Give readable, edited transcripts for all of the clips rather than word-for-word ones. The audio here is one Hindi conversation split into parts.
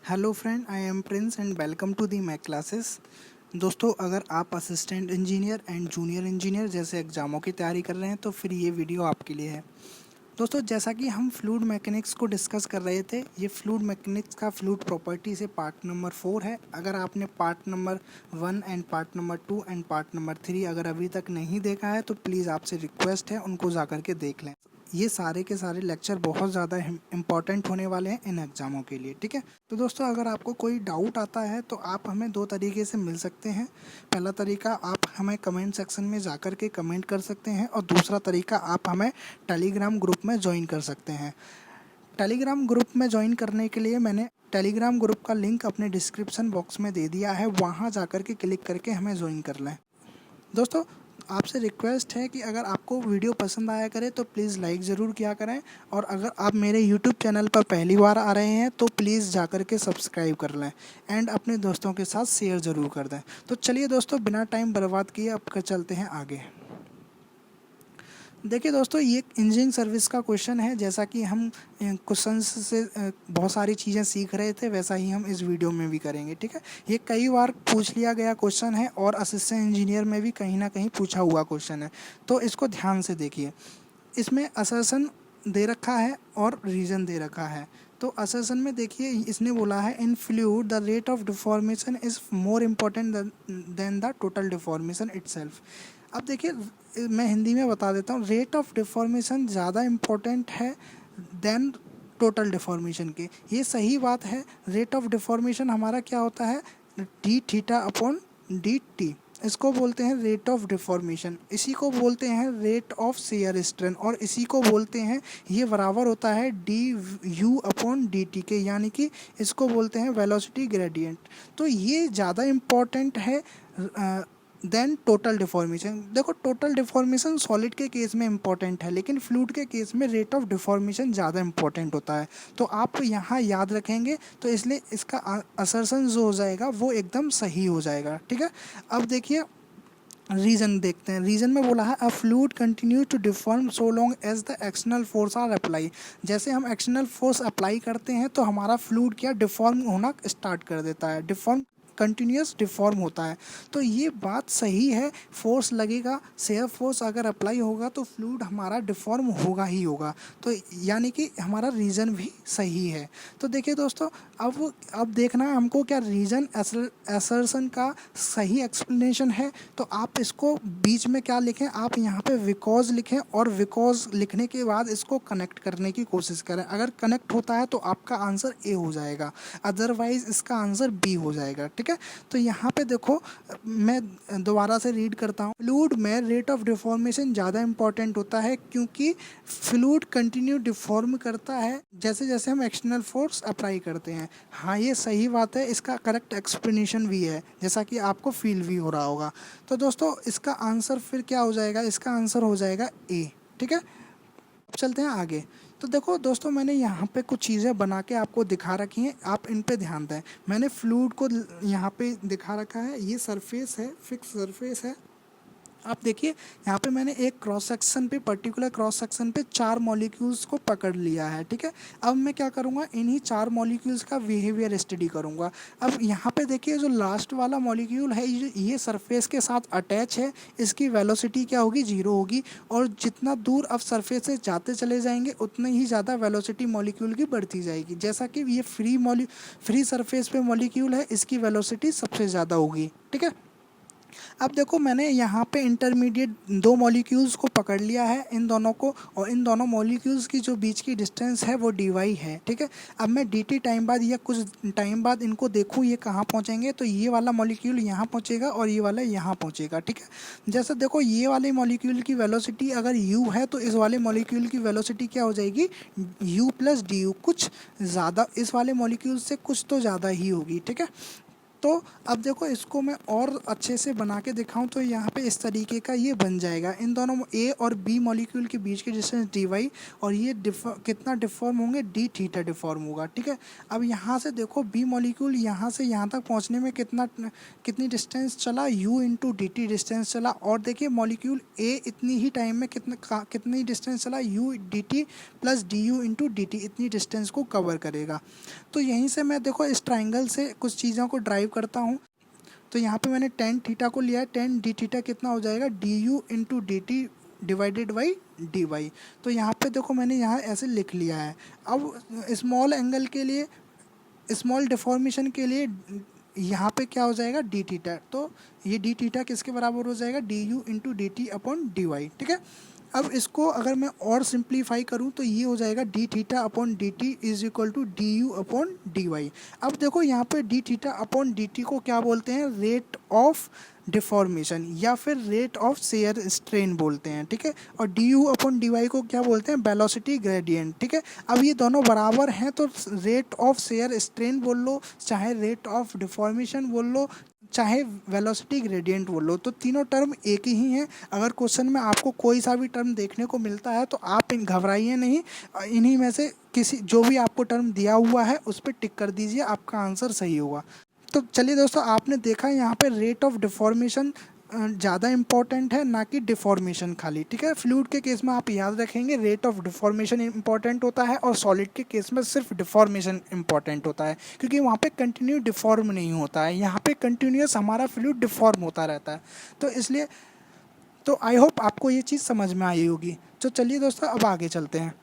Hello friend, I am Prince and welcome to the Mac classes. दोस्तों, अगर आप assistant engineer and junior engineer जैसे एग्ज़ामों की तैयारी कर रहे हैं तो फिर ये वीडियो आपके लिए है। दोस्तों, जैसा कि हम फ्लूइड मैकेनिक्स को डिस्कस कर रहे थे, ये फ्लूइड मैकेनिक्स का फ्लूइड प्रॉपर्टी से पार्ट नंबर 4 है। अगर आपने part number 1 and part number 2 and part number 3 अगर अभी तक नहीं देखा है तो प्लीज़ आपसे रिक्वेस्ट है उनको जा कर के देख लें। ये सारे के सारे लेक्चर बहुत ज़्यादा इम्पॉर्टेंट होने वाले हैं इन एग्ज़ामों के लिए, ठीक है। तो दोस्तों, अगर आपको कोई डाउट आता है तो आप हमें दो तरीके से मिल सकते हैं। पहला तरीका, आप हमें कमेंट सेक्शन में जा कर के कमेंट कर सकते हैं, और दूसरा तरीका, आप हमें टेलीग्राम ग्रुप में ज्वाइन कर सकते हैं। टेलीग्राम ग्रुप में ज्वाइन करने के लिए मैंने टेलीग्राम ग्रुप का लिंक अपने डिस्क्रिप्शन बॉक्स में दे दिया है, वहाँ जा कर के क्लिक करके हमें ज्वाइन कर लें। दोस्तों, आपसे रिक्वेस्ट है कि अगर आपको वीडियो पसंद आया करे तो प्लीज़ लाइक ज़रूर किया करें, और अगर आप मेरे यूट्यूब चैनल पर पहली बार आ रहे हैं तो प्लीज़ जा कर के सब्सक्राइब कर लें एंड अपने दोस्तों के साथ शेयर ज़रूर कर दें। तो चलिए दोस्तों, बिना टाइम बर्बाद किए अब चलते हैं आगे। देखिए दोस्तों, ये एक इंजीनियरिंग सर्विस का क्वेश्चन है। जैसा कि हम क्वेश्चंस से बहुत सारी चीज़ें सीख रहे थे, वैसा ही हम इस वीडियो में भी करेंगे, ठीक है। ये कई बार पूछ लिया गया क्वेश्चन है और असिस्टेंट इंजीनियर में भी कहीं ना कहीं पूछा हुआ क्वेश्चन है, तो इसको ध्यान से देखिए। इसमें असर्शन दे रखा है और रीज़न दे रखा है। तो असर्शन में देखिए, इसने बोला है इन fluid the rate of deformation is more important then the total deformation itself. अब देखिए, मैं हिंदी में बता देता हूँ, रेट ऑफ डिफॉर्मेशन ज़्यादा इम्पोर्टेंट है देन टोटल डिफॉर्मेशन के। ये सही बात है। रेट ऑफ डिफॉर्मेशन हमारा क्या होता है, D theta upon D T. इसको बोलते हैं रेट ऑफ डिफॉर्मेशन, इसी को बोलते हैं रेट ऑफ शेयर स्ट्रेन, और इसी को बोलते हैं, ये बराबर होता है D U upon D T के, यानी कि इसको बोलते हैं वेलोसिटी ग्रेडियंट। तो ये ज़्यादा इम्पॉर्टेंट है देन टोटल डिफॉर्मेशन। देखो, टोटल डिफॉर्मेशन सॉलिड के केस में इंपॉर्टेंट है, लेकिन फ्लूइड के केस में रेट ऑफ डिफॉर्मेशन ज़्यादा इंपॉर्टेंट होता है। तो आप यहाँ याद रखेंगे, तो इसलिए इसका असर्शन जो हो जाएगा वो एकदम सही हो जाएगा, ठीक है। अब देखिए, रीजन देखते हैं। रीजन में बोला है a fluid continue to deform so long as the external force are apply. जैसे हम एक्सटर्नल फोर्स अप्लाई करते हैं तो हमारा फ्लूइड क्या डिफॉर्म होना स्टार्ट कर देता है, डिफॉर्म कंटिन्यूस डिफॉर्म होता है। तो ये बात सही है, फोर्स लगेगा, शेयर फोर्स अगर अप्लाई होगा तो फ्लूइड हमारा डिफॉर्म होगा ही होगा। तो यानी कि हमारा रीज़न भी सही है। तो देखिए दोस्तों, अब देखना है हमको क्या रीज़न असर्शन का सही एक्सप्लेनेशन है। तो आप इसको बीच में क्या लिखें, आप यहाँ पे बिकॉज लिखें, और बिकॉज लिखने के बाद इसको कनेक्ट करने की कोशिश करें। अगर कनेक्ट होता है तो आपका आंसर ए हो जाएगा, अदरवाइज इसका आंसर बी हो जाएगा, ठीक है। तो यहाँ पे देखो, मैं दोबारा से रीड करता हूँ। फ्लूइड में रेट ऑफ डिफॉर्मेशन ज़्यादा इंपॉर्टेंट होता है, क्योंकि फ्लूइड कंटिन्यू डिफॉर्म करता है जैसे जैसे हम एक्सटर्नल फोर्स अप्लाई करते हैं। हाँ, ये सही बात है, इसका करेक्ट एक्सप्लेनेशन भी है, जैसा कि आपको फील भी हो रहा होगा। तो दोस्तों, इसका आंसर फिर क्या हो जाएगा, इसका आंसर हो जाएगा ए, ठीक है। अब चलते हैं आगे। तो देखो दोस्तों, मैंने यहाँ पे कुछ चीज़ें बना के आपको दिखा रखी हैं, आप इन पे ध्यान दें। मैंने फ्लूइड को यहाँ पे दिखा रखा है, ये सरफेस है, फिक्स सरफेस है। आप देखिए, यहाँ पे मैंने एक क्रॉस सेक्शन पे, पर्टिकुलर क्रॉस सेक्शन पे 4 मॉलिक्यूल्स को पकड़ लिया है, ठीक है। अब मैं क्या करूँगा, इन्हीं 4 मॉलिक्यूल्स का बिहेवियर स्टडी करूँगा। अब यहाँ पे देखिए, जो लास्ट वाला मॉलिक्यूल है, ये सरफेस के साथ अटैच है, इसकी वेलोसिटी क्या होगी, 0 होगी, और जितना दूर अब सरफेस से जाते चले जाएंगे उतनी ही ज़्यादा वेलोसिटी मॉलिक्यूल की बढ़ती जाएगी। जैसा कि ये फ्री सरफेस पे मॉलिक्यूल है, इसकी वेलोसिटी सबसे ज़्यादा होगी, ठीक है। अब देखो, मैंने यहाँ पे इंटरमीडिएट 2 मॉलिक्यूल्स को पकड़ लिया है, इन दोनों को, और इन दोनों मॉलिक्यूल्स की जो बीच की डिस्टेंस है वो dy है, ठीक है। अब मैं dt टाइम बाद या कुछ टाइम बाद इनको देखूँ ये कहाँ पहुँचेंगे, तो ये वाला मॉलिक्यूल यहाँ पहुँचेगा और ये वाला यहाँ पहुँचेगा, ठीक है। जैसे देखो, ये वाले मॉलिक्यूल की वेलोसिटी अगर u है तो इस वाले मॉलिक्यूल की वेलोसिटी क्या हो जाएगी, u + du, कुछ ज़्यादा इस वाले मॉलिक्यूल से कुछ तो ज़्यादा ही होगी, ठीक है। तो अब देखो इसको मैं और अच्छे से बना के दिखाऊं तो यहाँ पे इस तरीके का ये बन जाएगा। इन दोनों ए और बी मॉलिक्यूल के बीच की डिस्टेंस dy और ये कितना डिफॉर्म होंगे, डी थीटा डिफॉर्म होगा, ठीक है। अब यहाँ से देखो बी मॉलिक्यूल यहाँ से यहाँ तक पहुँचने में कितनी डिस्टेंस चला, u into D T distance चला। और देखिए मॉलिक्यूल ए इतनी ही टाइम में कितनी डिस्टेंस चला, u D T plus D U into D T इतनी डिस्टेंस को कवर करेगा। तो यहीं से मैं देखो इस ट्राइंगल से कुछ चीज़ों को ड्राइव करता हूँ। तो यहाँ पे मैंने टेन थीटा को लिया है, टेन डी थीटा कितना हो जाएगा, D U into D T divided by D Y. तो यहाँ पे देखो मैंने यहाँ ऐसे लिख लिया है। अब स्मॉल एंगल के लिए, स्मॉल डिफॉर्मेशन के लिए यहाँ पे क्या हो जाएगा, डी थीटा। तो ये डी थीटा किसके बराबर हो जाएगा, D U into D T upon D Y, ठीक है। अब इसको अगर मैं और सिंप्लीफाई करूँ तो ये हो जाएगा D theta upon D T is equal to D U upon D Y. अब देखो यहाँ पे D theta upon D T को क्या बोलते हैं, रेट ऑफ डिफॉर्मेशन या फिर रेट ऑफ शेयर स्ट्रेन बोलते हैं, ठीक है। और D U upon D Y को क्या बोलते हैं, वेलोसिटी ग्रेडियंट, ठीक है। अब ये दोनों बराबर हैं तो रेट ऑफ शेयर स्ट्रेन बोल लो, चाहे रेट ऑफ डिफॉर्मेशन बोल लो, चाहे वेलोसिटी ग्रेडियंट बोल लो, तो तीनों टर्म एक ही हैं। अगर क्वेश्चन में आपको कोई सा भी टर्म देखने को मिलता है तो आप घबराइए नहीं, इन्हीं में से किसी जो भी आपको टर्म दिया हुआ है उस पर टिक कर दीजिए, आपका आंसर सही होगा। तो चलिए दोस्तों, आपने देखा यहाँ पे रेट ऑफ डिफॉर्मेशन ज़्यादा इम्पॉर्टेंट है ना कि डिफॉर्मेशन खाली, ठीक है। फ्लूइड के केस में आप याद रखेंगे रेट ऑफ डिफॉर्मेशन इम्पॉर्टेंट होता है और सॉलिड के केस में सिर्फ डिफॉर्मेशन इम्पॉर्टेंट होता है, क्योंकि वहाँ पे कंटिन्यू डिफॉर्म नहीं होता है, यहाँ पे कंटिन्यूस हमारा फ्लूइड डिफॉर्म होता रहता है। तो इसलिए तो आई होप आपको ये चीज़ समझ में आई होगी। तो चलिए दोस्तों अब आगे चलते हैं।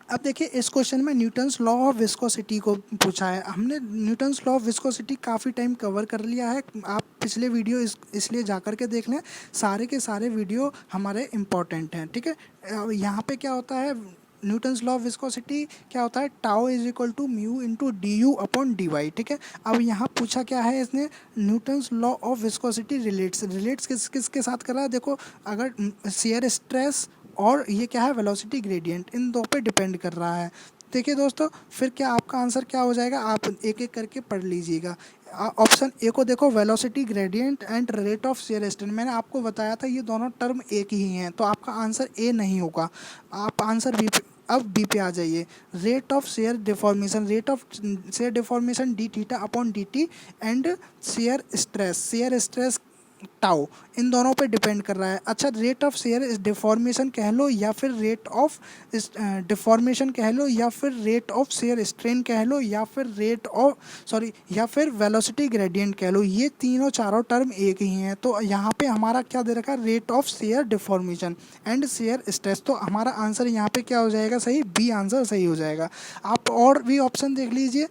अब देखिए इस क्वेश्चन में न्यूटन्स लॉ ऑफ विस्कोसिटी को पूछा है। हमने न्यूटन्स लॉ ऑफ विस्कोसिटी काफ़ी टाइम कवर कर लिया है, आप पिछले वीडियो इसलिए जा कर के देख लें, सारे के सारे वीडियो हमारे इम्पॉर्टेंट हैं, ठीक है। यहाँ पे क्या होता है, न्यूटन्स लॉ ऑफ विस्कोसिटी क्या होता है, tau is equal to mu into D U upon D Y, ठीक है। अब यहाँ पूछा क्या है इसने, Newton's law of viscosity relates किसके साथ कर रहा है, देखो अगर शेयर स्ट्रेस और ये क्या है वेलोसिटी ग्रेडियंट, इन दो पे डिपेंड कर रहा है। देखिए दोस्तों फिर क्या आपका आंसर क्या हो जाएगा, आप एक एक करके पढ़ लीजिएगा। ऑप्शन ए को देखो, velocity gradient and rate of shear strain, मैंने आपको बताया था ये दोनों टर्म एक ही हैं, तो आपका आंसर ए नहीं होगा, आप आंसर बी पे, अब बी पे आ जाइए। Rate of shear deformation, rate of shear deformation d theta upon D t and shear stress tau, इन दोनों पे डिपेंड कर रहा है। अच्छा, रेट ऑफ शेयर डिफॉर्मेशन कह लो या फिर रेट ऑफ डिफॉर्मेशन कह लो या फिर रेट ऑफ शेयर स्ट्रेन कह लो या फिर या फिर वेलोसिटी ग्रेडियंट कह लो, ये तीनों चारों टर्म एक ही हैं। तो यहाँ पे हमारा क्या दे रखा है, rate of shear deformation and shear stress, तो हमारा आंसर यहाँ पे क्या हो जाएगा, सही, बी आंसर सही हो जाएगा। आप और भी ऑप्शन देख लीजिए,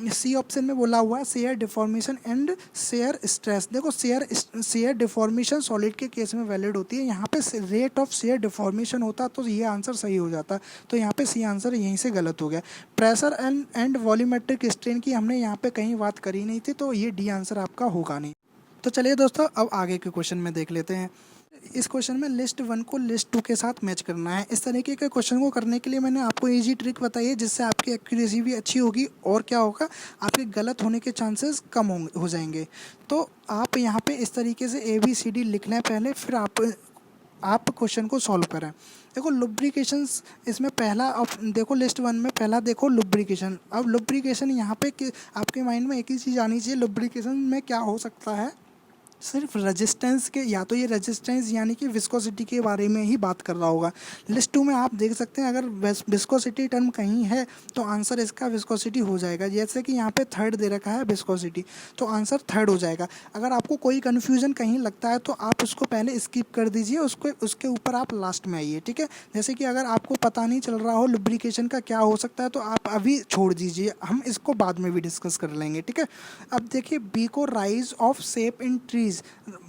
सी ऑप्शन में बोला हुआ है share deformation and shear stress. देखो शेयर डिफॉर्मेशन सॉलिड के केस में वैलिड होती है, यहाँ पे रेट ऑफ शेयर डिफॉर्मेशन होता तो ये आंसर सही हो जाता। तो यहाँ पे सी आंसर यहीं से गलत हो गया। प्रेशर एंड वॉल्यूमेट्रिक स्ट्रेन की हमने यहाँ पे कहीं बात करी नहीं थी, तो ये डी आंसर आपका होगा नहीं। तो चलिए दोस्तों अब आगे के क्वेश्चन में देख लेते हैं। इस क्वेश्चन में लिस्ट 1 को लिस्ट 2 के साथ मैच करना है। इस तरीके के क्वेश्चन को करने के लिए मैंने आपको इजी ट्रिक बताई है, जिससे आपकी एक्यूरेसी भी अच्छी होगी और क्या होगा, आपके गलत होने के चांसेस कम हो जाएंगे। तो आप यहाँ पे इस तरीके से ABCD लिख लें पहले, फिर आप क्वेश्चन को सॉल्व करें। देखो लुब्रिकेशंस, इसमें पहला देखो लिस्ट 1 में पहला देखो लुब्रिकेशन। अब लुब्रिकेशन यहाँ पे आपके माइंड में एक ही चीज़ आनी चाहिए, लुब्रिकेशन में क्या हो सकता है, सिर्फ रेजिस्टेंस के, या तो ये रेजिस्टेंस यानी कि विस्कोसिटी के बारे में ही बात कर रहा होगा। लिस्ट 2 में आप देख सकते हैं अगर विस्कोसिटी टर्म कहीं है तो आंसर इसका विस्कोसिटी हो जाएगा। जैसे कि यहाँ पे थर्ड दे रखा है विस्कोसिटी, तो आंसर थर्ड हो जाएगा। अगर आपको कोई कन्फ्यूजन कहीं लगता है तो आप उसको पहले स्किप कर दीजिए, उसके ऊपर आप लास्ट में आइए, ठीक है। जैसे कि अगर आपको पता नहीं चल रहा हो लुब्रिकेशन का क्या हो सकता है तो आप अभी छोड़ दीजिए, हम इसको बाद में भी डिस्कस कर लेंगे, ठीक है। अब देखिए बी को rise of shape in trees,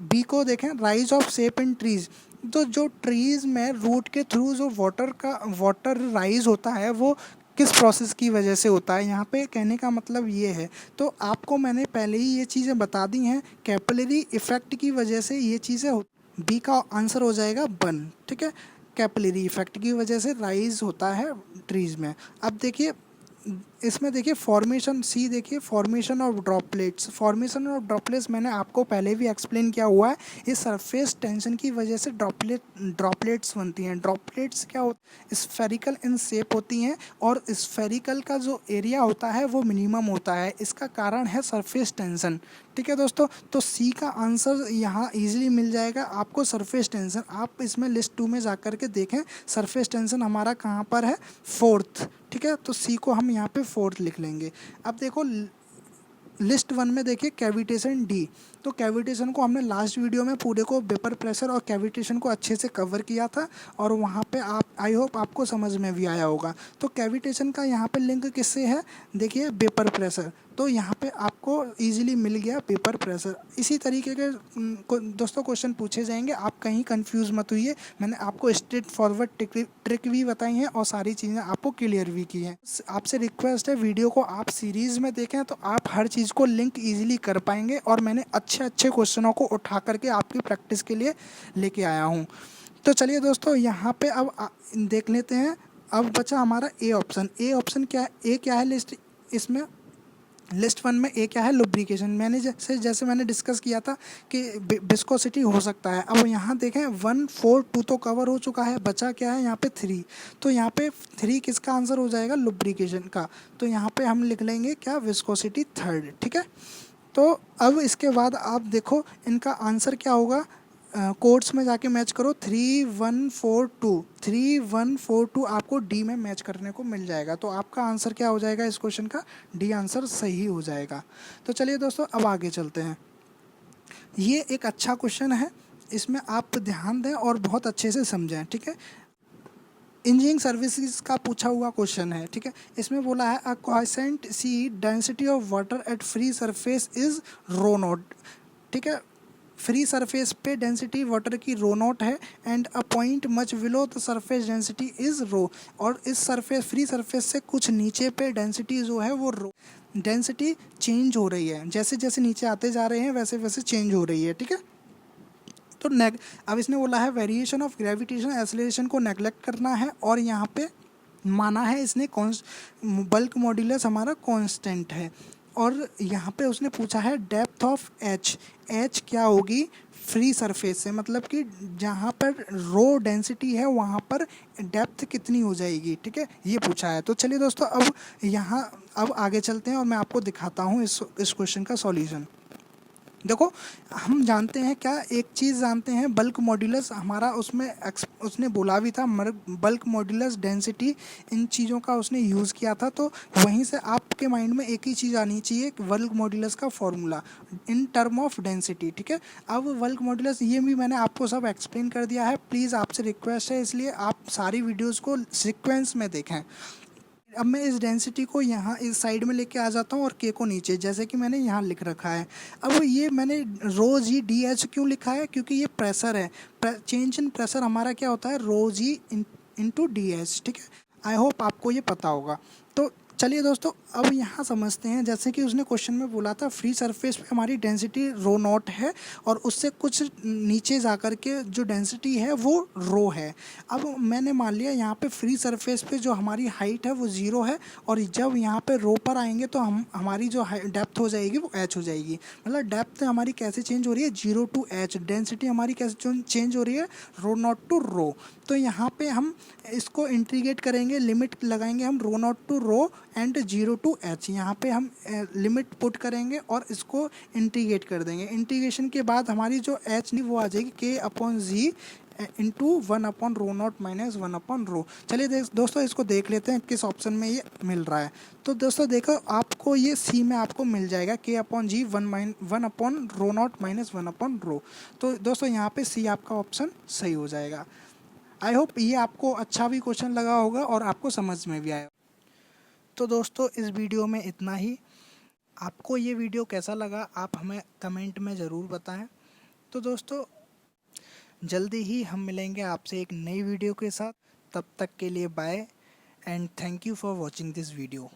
B को देखें rise of shape in trees, तो जो ट्रीज में रूट के थ्रू जो वाटर राइज होता है वो किस प्रोसेस की वजह से होता है, यहाँ पे कहने का मतलब ये है। तो आपको मैंने पहले ही ये चीज़ें बता दी हैं, कैपिलरी इफेक्ट की वजह से ये चीज़ें बी का आंसर हो जाएगा 1, ठीक है। कैपिलरी इफेक्ट की वजह से राइज होता है ट्रीज में। अब देखिए इसमें देखिए फॉर्मेशन, सी देखिए formation of droplets. Formation of droplets मैंने आपको पहले भी एक्सप्लेन किया हुआ है। इस सरफेस टेंशन की वजह से ड्रॉपलेट्स बनती हैं। ड्रॉपलेट्स क्या होती, स्फेरिकल इन शेप होती हैं और स्फेरिकल का जो एरिया होता है वो मिनिमम होता है। इसका कारण है सरफेस टेंशन। ठीक है दोस्तों, तो सी का आंसर यहाँ इजीली मिल जाएगा आपको, सरफेस टेंशन। आप इसमें लिस्ट 2 में जा कर के देखें सरफेस टेंशन हमारा कहाँ पर है, 4th। ठीक है, तो सी को हम यहाँ पे 4th लिख लेंगे। अब देखो लिस्ट 1 में देखिए कैविटेशन डी। तो कैविटेशन को हमने लास्ट वीडियो में पूरे को वेपर प्रेशर और कैविटेशन को अच्छे से कवर किया था और वहाँ पे आप, आई होप आपको समझ में भी आया होगा। तो कैविटेशन का यहाँ पे लिंक किससे है, देखिए वेपर प्रेशर। तो यहाँ पे आपको इजीली मिल गया वेपर प्रेशर। इसी तरीके के दोस्तों क्वेश्चन पूछे जाएंगे, आप कहीं कंफ्यूज मत होइए। मैंने आपको स्ट्रेट फॉरवर्ड ट्रिक भी बताई हैं और सारी चीज़ें आपको क्लियर भी की हैं। आपसे रिक्वेस्ट है वीडियो को आप सीरीज़ में देखें तो आप हर चीज़ को लिंक ईजिली कर पाएंगे और मैंने अच्छे क्वेश्चनों को उठा करके आपकी प्रैक्टिस के लिए लेके आया हूँ। तो चलिए दोस्तों यहाँ पे अब देख लेते हैं। अब बचा हमारा ए ऑप्शन। ए ऑप्शन क्या है, ए क्या है लिस्ट, इसमें लिस्ट 1 में ए क्या है, लुब्रिकेशन। मैंने जैसे मैंने डिस्कस किया था कि विस्कोसिटी हो सकता है। अब यहाँ देखें 1 4 2 तो कवर हो चुका है, बचा क्या है यहाँ पे 3। तो यहाँ पे 3 किसका आंसर हो जाएगा, लुब्रिकेशन का। तो यहाँ पे हम लिख लेंगे क्या, विस्कोसिटी 3rd। ठीक है, तो अब इसके बाद आप देखो इनका आंसर क्या होगा, कोड्स में जाके मैच करो। 3142 3142 आपको डी में मैच करने को मिल जाएगा। तो आपका आंसर क्या हो जाएगा इस क्वेश्चन का, डी आंसर सही हो जाएगा। तो चलिए दोस्तों अब आगे चलते हैं। ये एक अच्छा क्वेश्चन है, इसमें आप ध्यान दें और बहुत अच्छे से समझें। ठीक है, इंजीनियरिंग सर्विसेज का पूछा हुआ क्वेश्चन है। ठीक है, इसमें बोला है a quiescent sea density of water at free surface is rho naught. ठीक है, फ्री सरफेस पे डेंसिटी वाटर की रो नॉट है and a point much below the surface density is rho. और इस सरफेस, फ्री सरफेस से कुछ नीचे पे डेंसिटी जो है वो रो, डेंसिटी चेंज हो रही है, जैसे जैसे नीचे आते जा रहे हैं वैसे वैसे चेंज हो रही है। ठीक है, तो अब इसने बोला है वेरिएशन ऑफ ग्रेविटेशन एक्सेलरेशन को नेगलेक्ट करना है और यहाँ पे माना है इसने बल्क मॉड्यूलस हमारा कांस्टेंट है। और यहाँ पे उसने पूछा है डेप्थ ऑफ एच। एच क्या होगी, फ्री सरफेस से, मतलब कि जहाँ पर रो डेंसिटी है वहाँ पर डेप्थ कितनी हो जाएगी। ठीक है, ये पूछा है। तो चलिए दोस्तों अब आगे चलते हैं और मैं आपको दिखाता हूँ इस क्वेश्चन का सॉल्यूशन। देखो हम जानते हैं क्या, एक चीज़ जानते हैं, बल्क मॉड्यूलस हमारा उसने बोला भी था, बल्क मॉड्यूलस डेंसिटी, इन चीज़ों का उसने यूज़ किया था। तो वहीं से आपके माइंड में एक ही चीज़ आनी चाहिए, बल्क मॉड्यूलस का formula in term of density. ठीक है, अब बल्क मॉड्यूलस ये भी मैंने आपको सब एक्सप्लेन कर दिया है। प्लीज़ आपसे रिक्वेस्ट है, इसलिए आप सारी वीडियोज़ को सीक्वेंस में देखें। अब मैं इस डेंसिटी को यहाँ इस साइड में लेके आ जाता हूँ और के को नीचे, जैसे कि मैंने यहाँ लिख रखा है। अब ये मैंने रो जी डी एच क्यों लिखा है, क्योंकि ये प्रेशर है। चेंज इन प्रेशर हमारा क्या होता है, रो जी इंटू डी एच। ठीक है, आई होप आपको ये पता होगा। तो चलिए दोस्तों अब यहाँ समझते हैं, जैसे कि उसने क्वेश्चन में बोला था फ्री सरफेस पे हमारी डेंसिटी रो नॉट है और उससे कुछ नीचे जा कर के जो डेंसिटी है वो रो है। अब मैंने मान लिया यहाँ पे फ्री सरफेस पे जो हमारी हाइट है वो 0 है और जब यहाँ पे रो पर आएंगे तो हमारी जो डेप्थ हो जाएगी वो एच हो जाएगी। मतलब डेप्थ हमारी कैसे चेंज हो रही है, 0 to h। डेंसिटी हमारी कैसे चेंज हो रही है, रो नॉट टू रो। तो यहाँ पे हम इसको इंटीग्रेट करेंगे, लिमिट लगाएंगे हम rho naught to rho and 0 to h। यहाँ पे हम लिमिट पुट करेंगे और इसको इंटीग्रेट कर देंगे। इंटीग्रेशन के बाद हमारी जो h नहीं वो आ जाएगी k/g into 1 rho naught minus 1 rho. चलिए दोस्तों इसको देख लेते हैं किस ऑप्शन में ये मिल रहा है। तो दोस्तों देखो आपको ये सी में आपको मिल जाएगा k/g 1 रो नॉट माइनस 1 रो। तो दोस्तों यहाँ पे सी आपका ऑप्शन सही हो जाएगा। आई होप ये आपको अच्छा भी क्वेश्चन लगा होगा और आपको समझ में भी आया। तो दोस्तों इस वीडियो में इतना ही। आपको ये वीडियो कैसा लगा आप हमें कमेंट में ज़रूर बताएं। तो दोस्तों जल्दी ही हम मिलेंगे आपसे एक नई वीडियो के साथ। तब तक के लिए bye and thank you for watching this video.